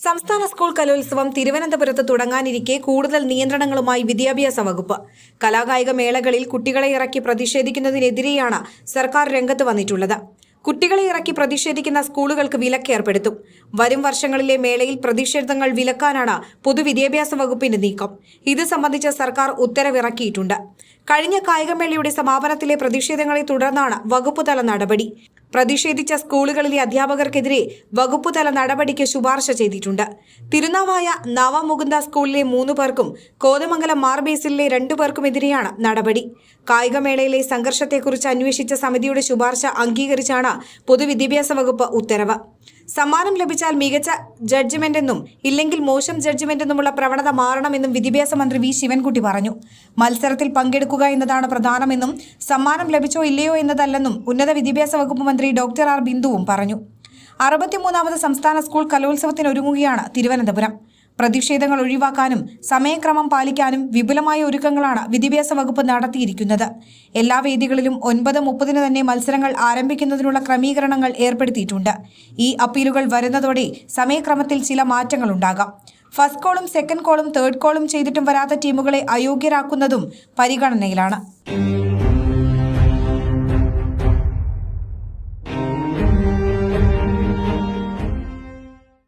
സംസ്ഥാന സ്കൂൾ കലോത്സവം തിരുവനന്തപുരത്ത് തുടങ്ങാനിരിക്കെ കൂടുതൽ നിയന്ത്രണങ്ങളുമായി വിദ്യാഭ്യാസ വകുപ്പ്. കലാകായിക മേളകളിൽ കുട്ടികളെ ഇറക്കി പ്രതിഷേധിക്കുന്നതിനെതിരെയാണ് സർക്കാർ രംഗത്ത് വന്നിട്ടുള്ളത്. കുട്ടികളെ ഇറക്കി പ്രതിഷേധിക്കുന്ന സ്കൂളുകൾക്ക് വിലക്ക് ഏർപ്പെടുത്തും. വരും വർഷങ്ങളിലെ മേളയിൽ പ്രതിഷേധങ്ങൾ വിലക്കാനാണ് പൊതുവിദ്യാഭ്യാസ വകുപ്പിന്റെ നീക്കം. ഇത് സംബന്ധിച്ച് സർക്കാർ ഉത്തരവിറക്കിയിട്ടുണ്ട്. കഴിഞ്ഞ കായികമേളയുടെ സമാപനത്തിലെ പ്രതിഷേധങ്ങളെ തുടർന്നാണ് വകുപ്പുതല നടപടി. പ്രതിഷേധിച്ച സ്കൂളുകളിലെ അധ്യാപകർക്കെതിരെ വകുപ്പുതല നടപടിക്ക് ശുപാർശ ചെയ്തിട്ടുണ്ട്. തിരുനാവായ നവമുകുന്ദ സ്കൂളിലെ 3 പേർക്കും കോതമംഗലം മാർബേസിലെ 2 പേർക്കുമെതിരെയാണ് നടപടി. കായികമേളയിലെ സംഘർഷത്തെക്കുറിച്ച് അന്വേഷിച്ച സമിതിയുടെ ശുപാർശ അംഗീകരിച്ചാണ് പൊതുവിദ്യാഭ്യാസ വകുപ്പ് ഉത്തരവ്. സമ്മാനം ലഭിച്ചാൽ മികച്ച ജഡ്ജ്മെന്റെന്നും ഇല്ലെങ്കിൽ മോശം ജഡ്ജ്മെന്റെന്നുമുള്ള പ്രവണത മാറണമെന്നും വിദ്യാഭ്യാസ മന്ത്രി വി ശിവൻകുട്ടി പറഞ്ഞു. മത്സരത്തിൽ പങ്കെടുക്കുക എന്നതാണ് പ്രധാനമെന്നും സമ്മാനം ലഭിച്ചോ ഇല്ലയോ എന്നതല്ലെന്നും ഉന്നത വിദ്യാഭ്യാസ വകുപ്പ് മന്ത്രി ഡോക്ടർ ആർ ബിന്ദുവും പറഞ്ഞു. 63ാമത് സംസ്ഥാന സ്കൂൾ കലോത്സവത്തിനൊരുങ്ങുകയാണ് തിരുവനന്തപുരം. പ്രതിഷേധങ്ങൾ ഒഴിവാക്കാനും സമയക്രമം പാലിക്കാനും വിപുലമായ ഒരുക്കങ്ങളാണ് വിദ്യാഭ്യാസ വകുപ്പ് നടത്തിയിരിക്കുന്നത്. എല്ലാ വേദികളിലും 9:30 തന്നെ മത്സരങ്ങൾ ആരംഭിക്കുന്നതിനുള്ള ക്രമീകരണങ്ങൾ ഏർപ്പെടുത്തിയിട്ടുണ്ട്. ഈ അപ്പീലുകൾ വരുന്നതോടെ സമയക്രമത്തിൽ ചില മാറ്റങ്ങളുണ്ടാകാം. ഫസ്റ്റ് കോളും സെക്കൻഡ് കോളും തേർഡ് കോളും ചെയ്തിട്ടും വരാത്ത ടീമുകളെ അയോഗ്യരാക്കുന്നതും പരിഗണനയിലാണ്.